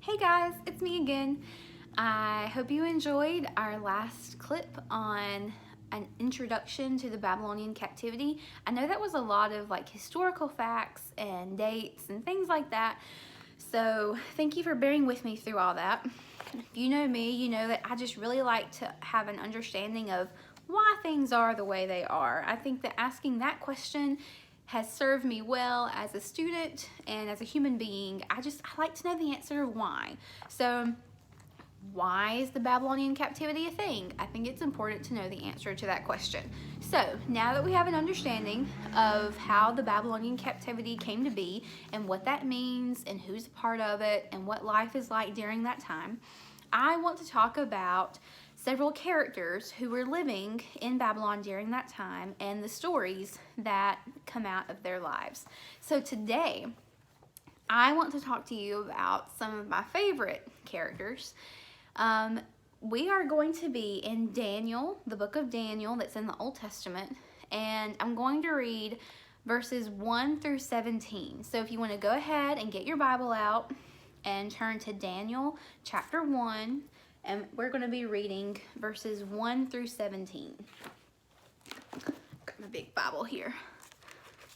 Hey guys, it's me again. I hope you enjoyed our last clip on an introduction to the Babylonian Captivity. I know that was a lot of historical facts and dates and things like that. So thank you for bearing with me through all that. If you know me, you know that I just really like to have an understanding of why things are the way they are. I think that asking that question has served me well as a student and as a human being. I like to know the answer of why. So why is the Babylonian captivity a thing? I think it's important to know the answer to that question. So now that we have an understanding of how the Babylonian captivity came to be and what that means and who's a part of it and what life is like during that time, I want to talk about several characters who were living in Babylon during that time and the stories that come out of their lives. So today, I want to talk to you about some of my favorite characters. We are going to be in Daniel, the book of Daniel that's in the Old Testament, and I'm going to read verses 1 through 17. So if you want to go ahead and get your Bible out and turn to Daniel chapter 1, and we're going to be reading verses 1 through 17. Got my big Bible here.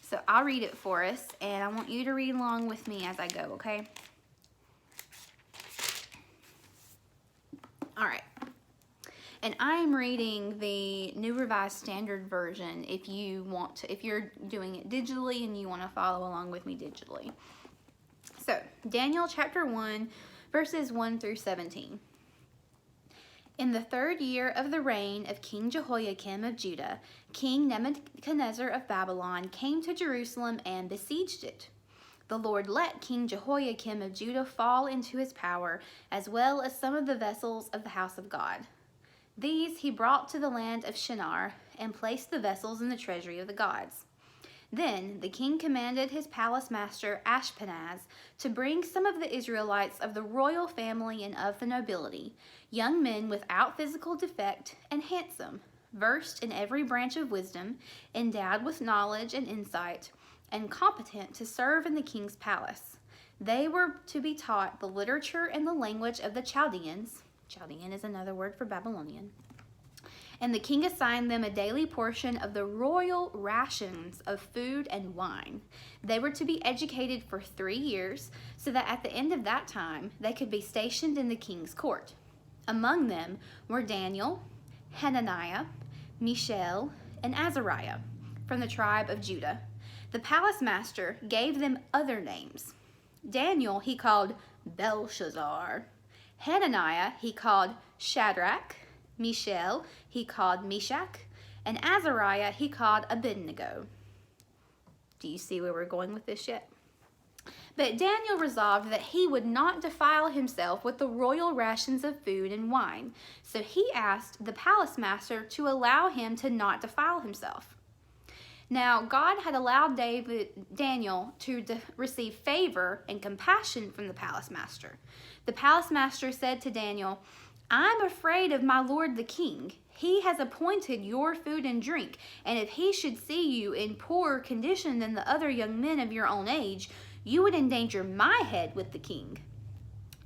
So I'll read it for us, and I want you to read along with me as I go, okay? All right. And I'm reading the New Revised Standard Version if you're doing it digitally and you want to follow along with me digitally. So, Daniel chapter 1, verses 1 through 17. In the 3rd year of the reign of King Jehoiakim of Judah, King Nebuchadnezzar of Babylon came to Jerusalem and besieged it. The Lord let King Jehoiakim of Judah fall into his power, as well as some of the vessels of the house of God. These he brought to the land of Shinar and placed the vessels in the treasury of the gods. Then the king commanded his palace master Ashpenaz to bring some of the Israelites of the royal family and of the nobility, young men without physical defect and handsome, versed in every branch of wisdom, endowed with knowledge and insight, and competent to serve in the king's palace. They were to be taught the literature and the language of the Chaldeans. Chaldean is another word for Babylonian. And the king assigned them a daily portion of the royal rations of food and wine. They were to be educated for 3 years, so that at the end of that time they could be stationed in the king's court. Among them were Daniel, Hananiah, Mishael, and Azariah from the tribe of Judah. The palace master gave them other names. Daniel he called Belshazzar. Hananiah he called Shadrach. Mishael he called Meshach, and Azariah he called Abednego. Do you see where we're going with this yet? But Daniel resolved that he would not defile himself with the royal rations of food and wine, so he asked the palace master to allow him to not defile himself. Now, God had allowed Daniel to receive favor and compassion from the palace master. The palace master said to Daniel, "I'm afraid of my lord the king. He has appointed your food and drink, and if he should see you in poorer condition than the other young men of your own age, you would endanger my head with the king."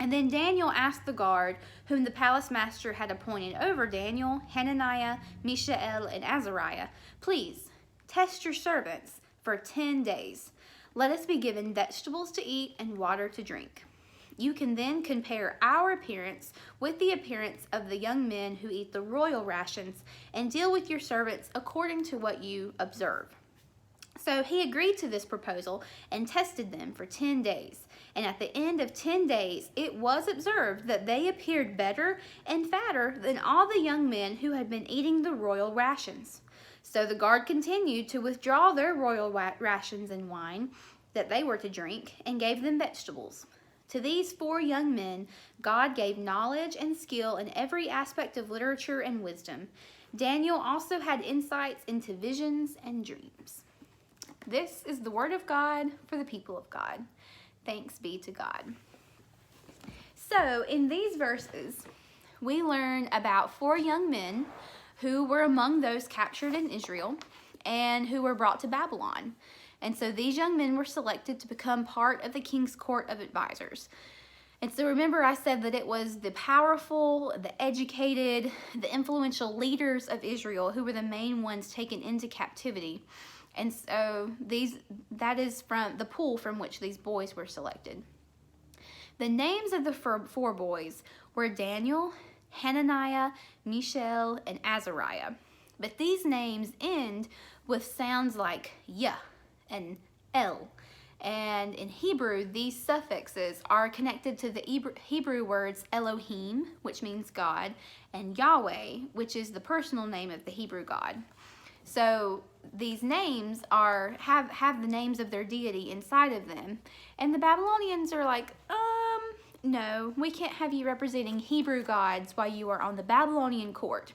And then Daniel asked the guard, whom the palace master had appointed over Daniel, Hananiah, Mishael, and Azariah, "Please, test your servants for 10 days. Let us be given vegetables to eat and water to drink. You can then compare our appearance with the appearance of the young men who eat the royal rations and deal with your servants according to what you observe." So he agreed to this proposal and tested them for 10 days. And at the end of 10 days, it was observed that they appeared better and fatter than all the young men who had been eating the royal rations. So the guard continued to withdraw their royal rations and wine that they were to drink and gave them vegetables. To these 4 young men, God gave knowledge and skill in every aspect of literature and wisdom. Daniel also had insights into visions and dreams. This is the word of God for the people of God. Thanks be to God. So in these verses, we learn about 4 young men who were among those captured in Israel and who were brought to Babylon. And so these young men were selected to become part of the king's court of advisors. And so remember, I said that it was the powerful, the educated, the influential leaders of Israel who were the main ones taken into captivity. And so that is from the pool from which these boys were selected. The names of the four boys were Daniel, Hananiah, Mishael, and Azariah. But these names end with sounds like yah and el. And in Hebrew, these suffixes are connected to the Hebrew words Elohim, which means God, and Yahweh, which is the personal name of the Hebrew God. So these names have the names of their deity inside of them. And the Babylonians are like, no, we can't have you representing Hebrew gods while you are on the Babylonian court.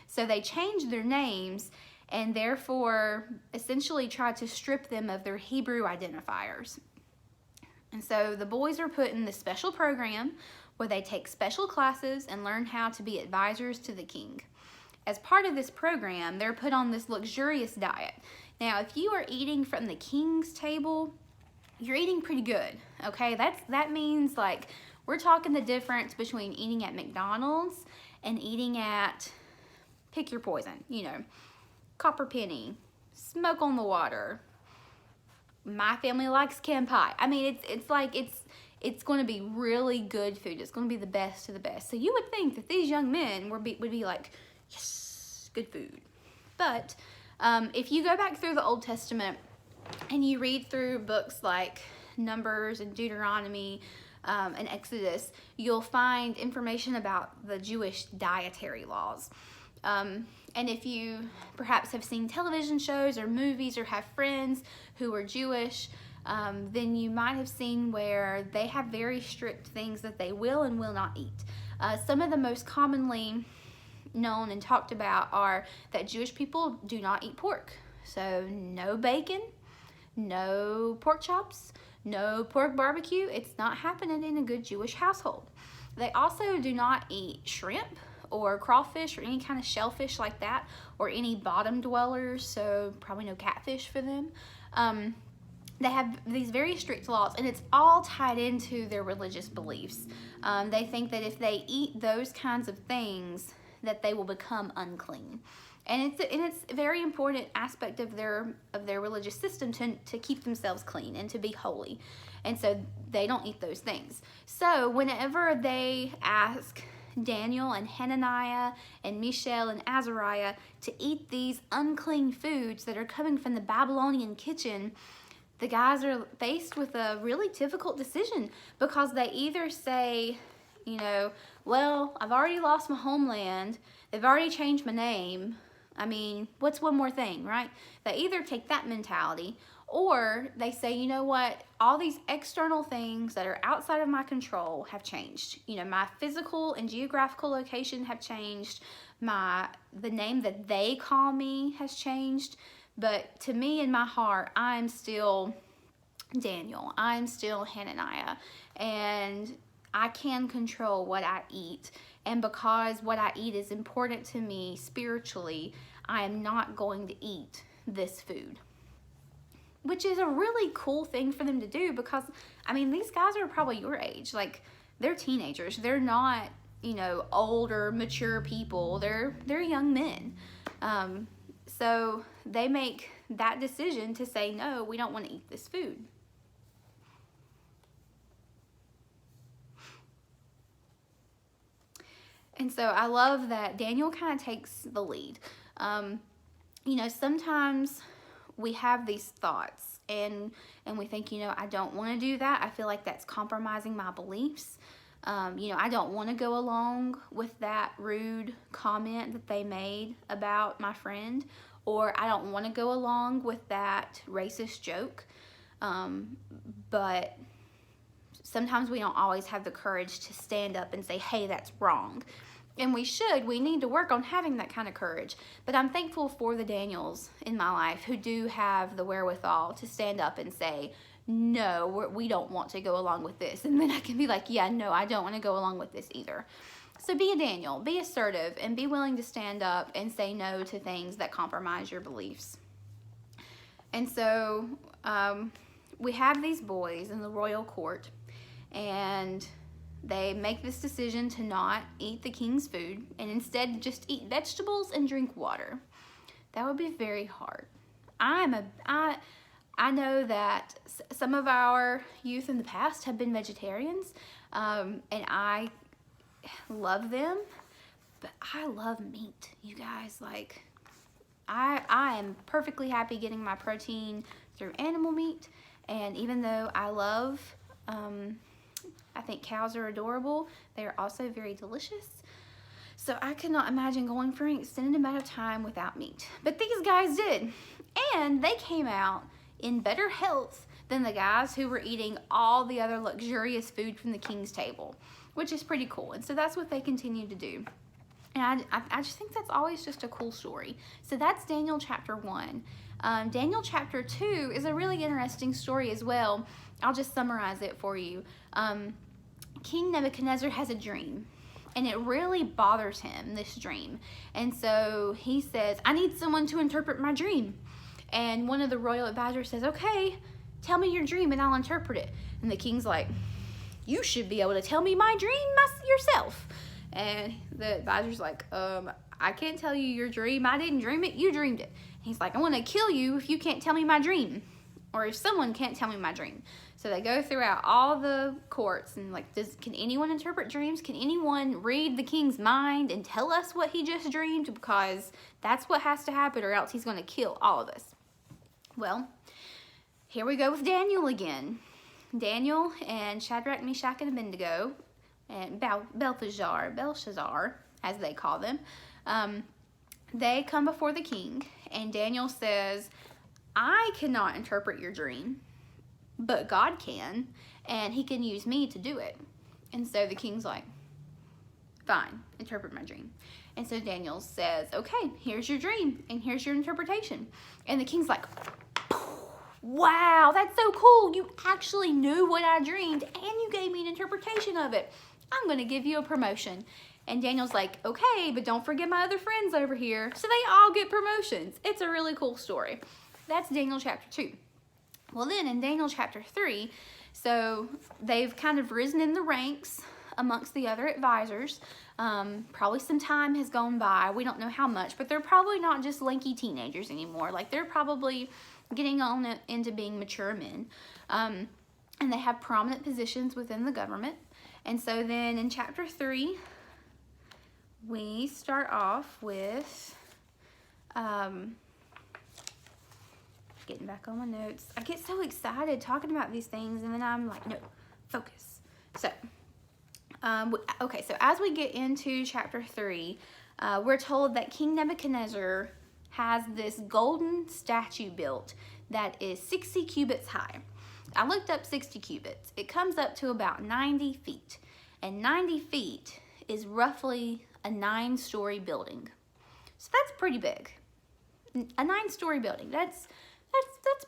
So they changed their names and therefore essentially tried to strip them of their Hebrew identifiers. And so the boys are put in this special program where they take special classes and learn how to be advisors to the king. As part of this program, they're put on this luxurious diet. Now, if you are eating from the king's table, you're eating pretty good, okay? That means, like, we're talking the difference between eating at McDonald's and eating at, pick your poison, Copper Penny, Smoke on the Water. My family likes Ken Pie. I mean, it's going to be really good food. It's going to be the best of the best. So you would think that these young men would be like, yes, good food. But if you go back through the Old Testament and you read through books like Numbers and Deuteronomy and Exodus, you'll find information about the Jewish dietary laws. And if you perhaps have seen television shows or movies or have friends who are Jewish, then you might have seen where they have very strict things that they will and will not eat. Some of the most commonly known and talked about are that Jewish people do not eat pork. So no bacon, no pork chops, no pork barbecue. It's not happening in a good Jewish household. They also do not eat shrimp or crawfish or any kind of shellfish like that, or any bottom dwellers, so probably no catfish for them. They have these very strict laws, and it's all tied into their religious beliefs. They think that if they eat those kinds of things, that they will become unclean. And it's a very important aspect of their religious system to keep themselves clean and to be holy. And so they don't eat those things. So whenever they ask Daniel and Hananiah and Mishael and Azariah to eat these unclean foods that are coming from the Babylonian kitchen, the guys are faced with a really difficult decision, because they either say, well, I've already lost my homeland, they've already changed my name, I mean, what's one more thing, right? They either take that mentality, or they say, you know what, all these external things that are outside of my control have changed. My physical and geographical location have changed. The name that they call me has changed. But to me, in my heart, I'm still Daniel. I'm still Hananiah. And I can control what I eat. And because what I eat is important to me spiritually, I am not going to eat this food. Which is a really cool thing for them to do, because, I mean, these guys are probably your age. Like, they're teenagers. They're not, older, mature people. They're young men. So they make that decision to say, no, we don't want to eat this food. And so I love that Daniel kind of takes the lead. Sometimes we have these thoughts and we think, I don't want to do that. I feel like that's compromising my beliefs. I don't want to go along with that rude comment that they made about my friend, or I don't want to go along with that racist joke. But sometimes we don't always have the courage to stand up and say, hey, that's wrong. And we need to work on having that kind of courage. But I'm thankful for the Daniels in my life who do have the wherewithal to stand up and say, no, we don't want to go along with this. And then I can be like, yeah, no, I don't want to go along with this either. So be a Daniel, be assertive, and be willing to stand up and say no to things that compromise your beliefs. And so we have these boys in the royal court, and they make this decision to not eat the king's food and instead just eat vegetables and drink water. That would be very hard. I know that some of our youth in the past have been vegetarians, and I love them, but I love meat, you guys. Like, I am perfectly happy getting my protein through animal meat, and even though I love, I think cows are adorable, they are also very delicious. So I could not imagine going for an extended amount of time without meat. But these guys did, and they came out in better health than the guys who were eating all the other luxurious food from the king's table, which is pretty cool. And so that's what they continue to do. And I just think that's always just a cool story. So that's Daniel chapter 1. Daniel chapter 2 is a really interesting story as well. I'll just summarize it for you. King Nebuchadnezzar has a dream, and it really bothers him, this dream. And so he says, I need someone to interpret my dream. And one of the royal advisors says, okay, tell me your dream and I'll interpret it. And the king's like, you should be able to tell me my dream yourself. And the advisor's like, I can't tell you your dream. I didn't dream it. You dreamed it. And he's like, I want to kill you if you can't tell me my dream, or if someone can't tell me my dream. So they go throughout all the courts and like, can anyone interpret dreams? Can anyone read the king's mind and tell us what he just dreamed? Because that's what has to happen, or else he's going to kill all of us. Well, here we go with Daniel again. Daniel and Shadrach, Meshach, and Abednego, and Belshazzar, as they call them, they come before the king, and Daniel says, I cannot interpret your dream, but God can, and he can use me to do it. And so the king's like, fine, interpret my dream. And so Daniel says, okay, here's your dream, and here's your interpretation. And the king's like, wow, that's so cool. You actually knew what I dreamed, and you gave me an interpretation of it. I'm going to give you a promotion. And Daniel's like, okay, but don't forget my other friends over here. So they all get promotions. It's a really cool story. That's Daniel chapter 2. Well, then in Daniel chapter 3, so they've kind of risen in the ranks amongst the other advisors. Probably some time has gone by. We don't know how much, but they're probably not just lanky teenagers anymore. Like, they're probably getting on into being mature men. And they have prominent positions within the government. And so then in chapter 3, we start off with, getting back on my notes. I get so excited talking about these things, and then I'm like, no, focus. So, okay, so as we get into chapter 3, we're told that King Nebuchadnezzar has this golden statue built that is 60 cubits high. I looked up 60 cubits. It comes up to about 90 feet. And 90 feet is roughly a 9-story building. So that's pretty big. A 9-story building. That's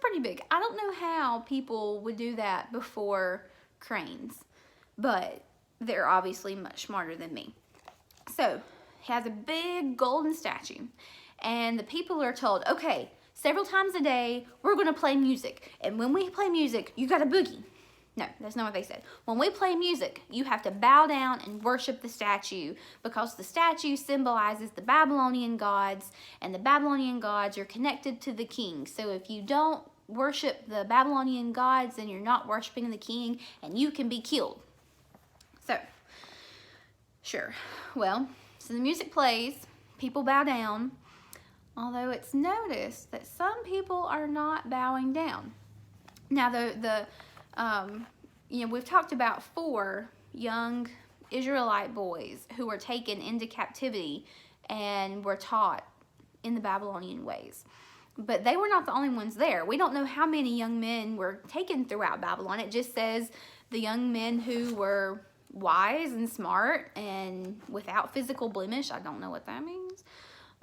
pretty big. I don't know how people would do that before cranes, but they're obviously much smarter than me. So he has a big golden statue, and the people are told, okay, several times a day, we're going to play music. And when we play music, you got to boogie. No, that's not what they said. When we play music, you have to bow down and worship the statue, because the statue symbolizes the Babylonian gods, and the Babylonian gods are connected to the king. So if you don't worship the Babylonian gods, then you're not worshiping the king, and you can be killed. So, sure. Well, so the music plays, people bow down, although it's noticed that some people are not bowing down. Now, we've talked about 4 young Israelite boys who were taken into captivity and were taught in the Babylonian ways. But they were not the only ones there. We don't know how many young men were taken throughout Babylon. It just says the young men who were wise and smart and without physical blemish. I don't know what that means.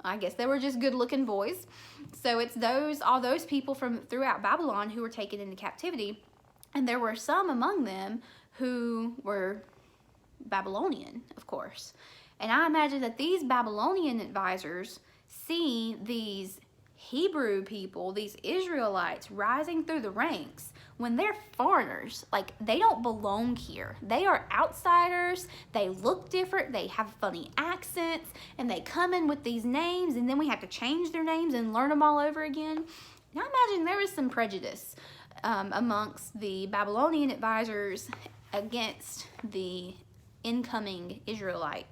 I guess they were just good-looking boys. So it's all those people from throughout Babylon who were taken into captivity. And there were some among them who were Babylonian, of course. And I imagine that these Babylonian advisors see these Hebrew people, these Israelites, rising through the ranks when they're foreigners. Like, they don't belong here. They are outsiders. They look different. They have funny accents, and they come in with these names, and then we have to change their names and learn them all over again. Now imagine there was some prejudice amongst the Babylonian advisors against the incoming Israelite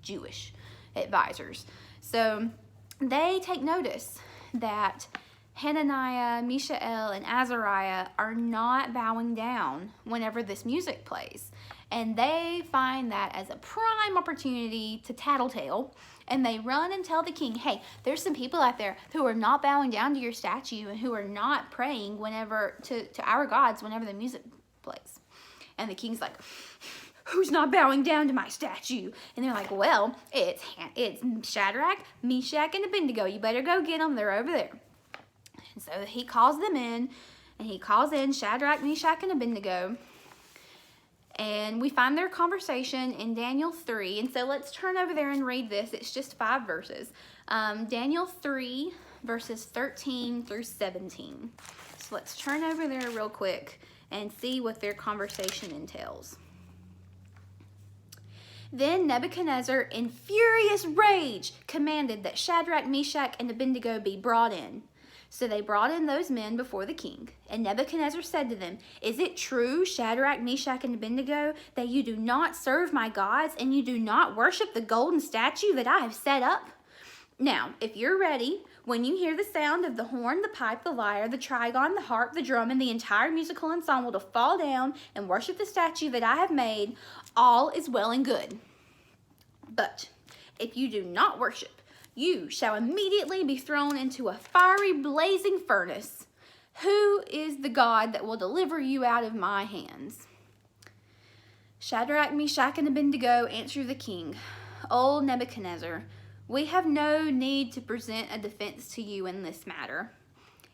Jewish advisors. So they take notice that Hananiah, Mishael, and Azariah are not bowing down whenever this music plays. And they find that as a prime opportunity to tattletale. And they run and tell the king, hey, there's some people out there who are not bowing down to your statue and who are not praying whenever to our gods whenever the music plays. And the king's like, who's not bowing down to my statue? And they're like, well, it's Shadrach, Meshach, and Abednego. You better go get them. They're over there. And so he calls them in, and he calls in Shadrach, Meshach, and Abednego. And we find their conversation in Daniel 3. And so let's turn over there and read this. It's just 5 verses. Daniel 3, verses 13 through 17. So let's turn over there real quick and see what their conversation entails. Then Nebuchadnezzar, in furious rage, commanded that Shadrach, Meshach, and Abednego be brought in. So they brought in those men before the king. And Nebuchadnezzar said to them, is it true, Shadrach, Meshach, and Abednego, that you do not serve my gods and you do not worship the golden statue that I have set up? Now, if you're ready, when you hear the sound of the horn, the pipe, the lyre, the trigon, the harp, the drum, and the entire musical ensemble to fall down and worship the statue that I have made, all is well and good. But if you do not worship, you shall immediately be thrown into a fiery, blazing furnace. Who is the God that will deliver you out of my hands? Shadrach, Meshach, and Abednego answered the king, O Nebuchadnezzar, we have no need to present a defense to you in this matter.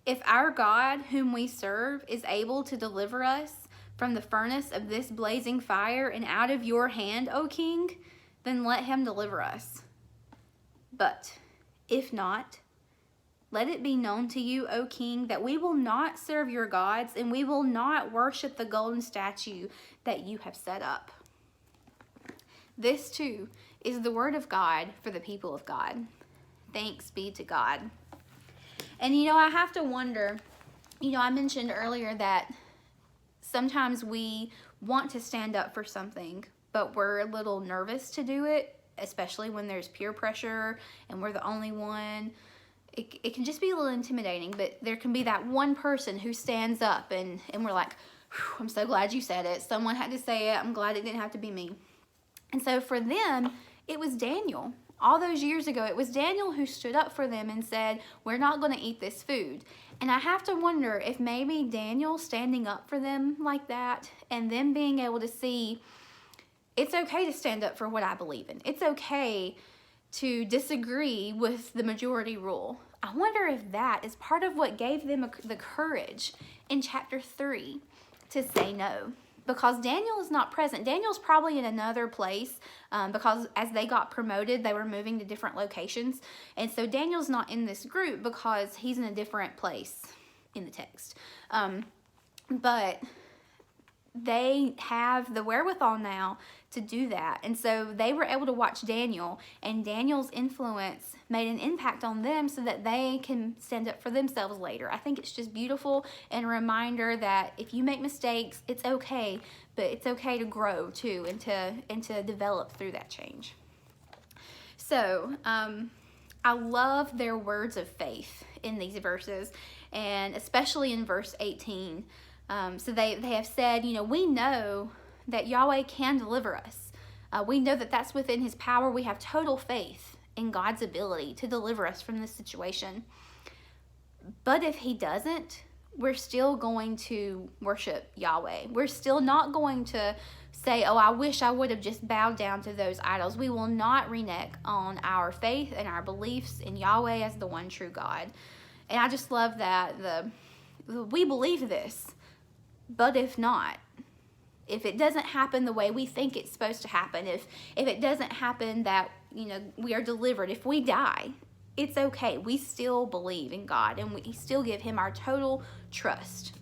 If our God, whom we serve, is able to deliver us from the furnace of this blazing fire and out of your hand, O king, then let him deliver us. But if not, let it be known to you, O king, that we will not serve your gods and we will not worship the golden statue that you have set up. This too is the word of God for the people of God. Thanks be to God. And I have to wonder, I mentioned earlier that sometimes we want to stand up for something, but we're a little nervous to do it, especially when there's peer pressure and we're the only one. It can just be a little intimidating, but there can be that one person who stands up and we're like, I'm so glad you said it. Someone had to say it. I'm glad it didn't have to be me. And so for them, it was Daniel. All those years ago, it was Daniel who stood up for them and said, we're not going to eat this food. And I have to wonder if maybe Daniel standing up for them like that and them being able to see it's okay to stand up for what I believe in. It's okay to disagree with the majority rule. I wonder if that is part of what gave them the courage in chapter 3 to say no. Because Daniel is not present. Daniel's probably in another place because as they got promoted, they were moving to different locations. And so Daniel's not in this group because he's in a different place in the text. But they have the wherewithal now to do that. And so they were able to watch Daniel, and Daniel's influence made an impact on them so that they can stand up for themselves later. I think it's just beautiful and a reminder that if you make mistakes, it's okay, but it's okay to grow too and to develop through that change. So I love their words of faith in these verses, and especially in verse 18. So they have said, we know that Yahweh can deliver us. We know that that's within his power. We have total faith in God's ability to deliver us from this situation. But if he doesn't, we're still going to worship Yahweh. We're still not going to say, oh, I wish I would have just bowed down to those idols. We will not renege on our faith and our beliefs in Yahweh as the one true God. And I just love that we believe this. But if not, if it doesn't happen the way we think it's supposed to happen, if it doesn't happen that, we are delivered, if we die, it's okay. We still believe in God and we still give him our total trust.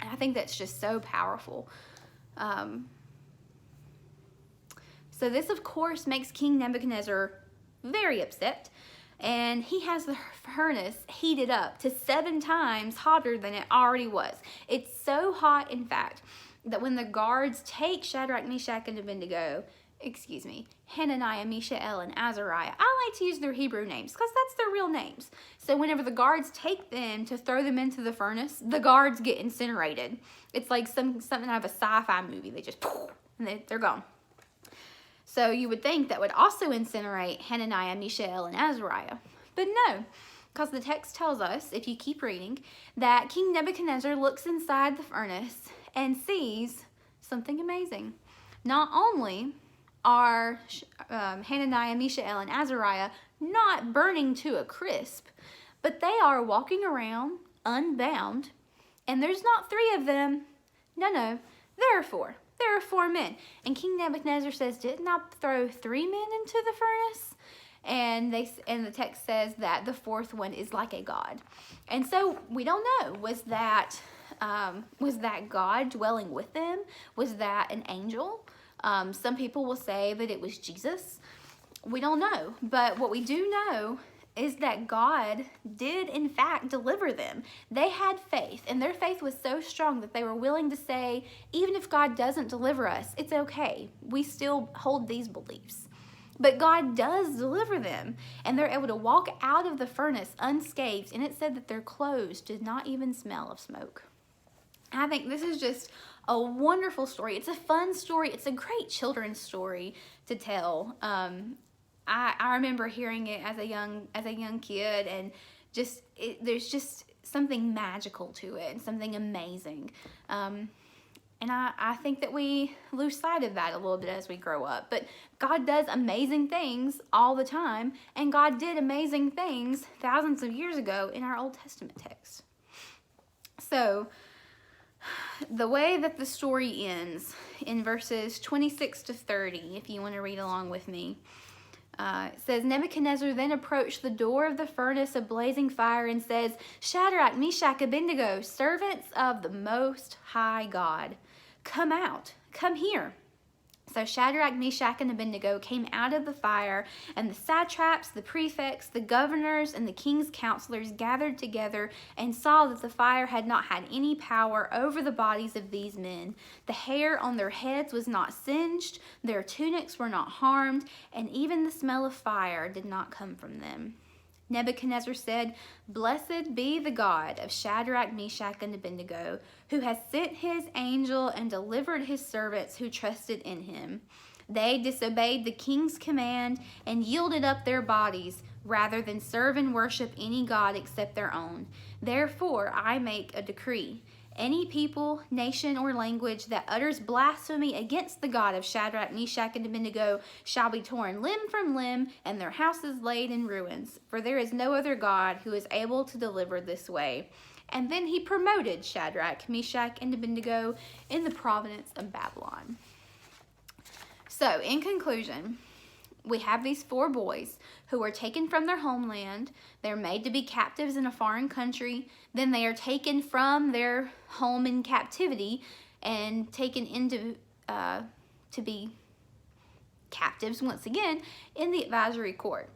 And I think that's just so powerful. So this, of course, makes King Nebuchadnezzar very upset. And he has the furnace heated up to 7 times hotter than it already was. It's so hot, in fact, that when the guards take Shadrach, Meshach, and Abednego, Hananiah, Mishael, and Azariah. I like to use their Hebrew names because that's their real names. So whenever the guards take them to throw them into the furnace, the guards get incinerated. It's like something out of a sci-fi movie. They just poof, and they're gone. So you would think that would also incinerate Hananiah, Mishael, and Azariah. But no, because the text tells us, if you keep reading, that King Nebuchadnezzar looks inside the furnace and sees something amazing. Not only are Hananiah, Mishael, and Azariah not burning to a crisp, but they are walking around unbound, and there's not 3 of them. No, there are 4. There are 4 men. And King Nebuchadnezzar says, didn't I throw 3 men into the furnace? And the text says that the 4th one is like a god. And so we don't know, was that God dwelling with them? Was that an angel? Some people will say that it was Jesus. We don't know. But what we do know is that God did, in fact, deliver them. They had faith, and their faith was so strong that they were willing to say, even if God doesn't deliver us, it's okay. We still hold these beliefs. But God does deliver them, and they're able to walk out of the furnace unscathed, and it said that their clothes did not even smell of smoke. I think this is just a wonderful story. It's a fun story. It's a great children's story to tell. I remember hearing it as a young kid, and there's just something magical to it and something amazing. And I think that we lose sight of that a little bit as we grow up. But God does amazing things all the time, and God did amazing things thousands of years ago in our Old Testament text. So the way that the story ends in verses 26 to 30, if you want to read along with me, it says, Nebuchadnezzar then approached the door of the furnace of blazing fire and says, Shadrach, Meshach, Abednego, servants of the Most High God, come out, come here. So Shadrach, Meshach, and Abednego came out of the fire, and the satraps, the prefects, the governors, and the king's counselors gathered together and saw that the fire had not had any power over the bodies of these men. The hair on their heads was not singed, their tunics were not harmed, and even the smell of fire did not come from them. Nebuchadnezzar said, Blessed be the God of Shadrach, Meshach, and Abednego, who has sent his angel and delivered his servants who trusted in him. They disobeyed the king's command and yielded up their bodies rather than serve and worship any god except their own. Therefore, I make a decree. Any people, nation, or language that utters blasphemy against the God of Shadrach, Meshach, and Abednego shall be torn limb from limb, and their houses laid in ruins. For there is no other God who is able to deliver this way. And then he promoted Shadrach, Meshach, and Abednego in the province of Babylon. So, in conclusion, we have these 4 boys who are taken from their homeland. They're made to be captives in a foreign country. Then they are taken from their home in captivity and taken into to be captives once again in the advisory court.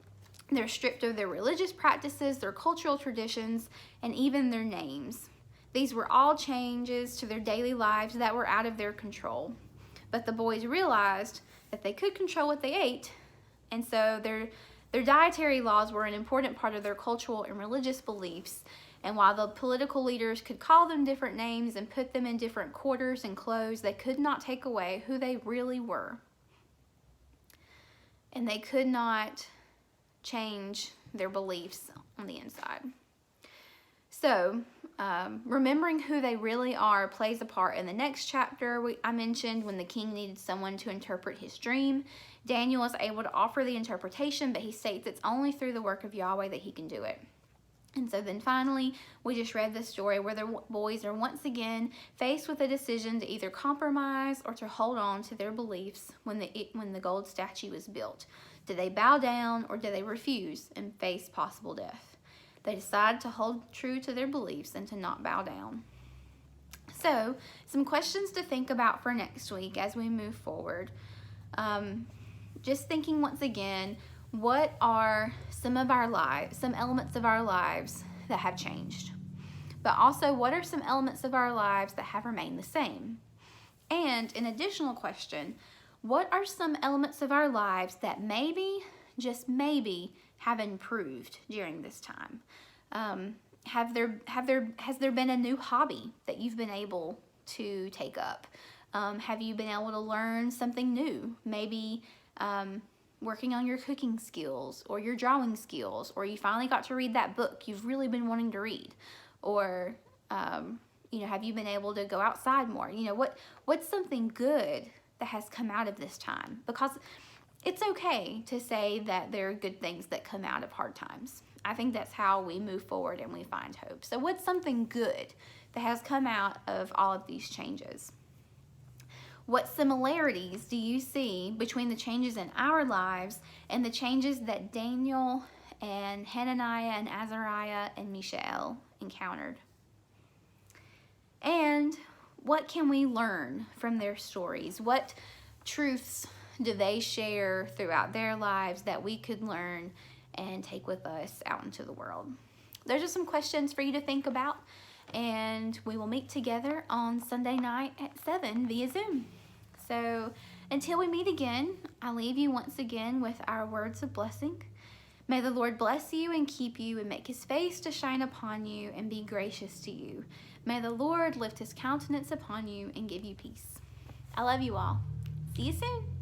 They're stripped of their religious practices, their cultural traditions, and even their names. These were all changes to their daily lives that were out of their control. But the boys realized that they could control what they ate, and so their dietary laws were an important part of their cultural and religious beliefs. And while the political leaders could call them different names and put them in different quarters and clothes, they could not take away who they really were. And they could not change their beliefs on the inside. So, remembering who they really are plays a part in the next chapter. I mentioned when the king needed someone to interpret his dream. Daniel is able to offer the interpretation, but he states it's only through the work of Yahweh that he can do it. And so then finally, we just read this story where the boys are once again faced with a decision to either compromise or to hold on to their beliefs when the gold statue was built. Did they bow down or did they refuse and face possible death? They decided to hold true to their beliefs and to not bow down. So, some questions to think about for next week as we move forward. Just thinking once again, what are some elements of our lives that have changed? But also, what are some elements of our lives that have remained the same? And an additional question, what are some elements of our lives that maybe, just maybe, have improved during this time? Has there been a new hobby that you've been able to take up? Have you been able to learn something new? Maybe working on your cooking skills or your drawing skills, or you finally got to read that book you've really been wanting to read, or have you been able to go outside more? What's something good that has come out of this time? Because it's okay to say that there are good things that come out of hard times. I think that's how we move forward and we find hope. So what's something good that has come out of all of these changes? What similarities do you see between the changes in our lives and the changes that Daniel and Hananiah and Azariah and Mishael encountered? And what can we learn from their stories? What truths do they share throughout their lives that we could learn and take with us out into the world? Those are some questions for you to think about, and we will meet together on Sunday night at 7 via Zoom. So until we meet again, I leave you once again with our words of blessing. May the Lord bless you and keep you and make his face to shine upon you and be gracious to you. May the Lord lift his countenance upon you and give you peace. I love you all. See you soon.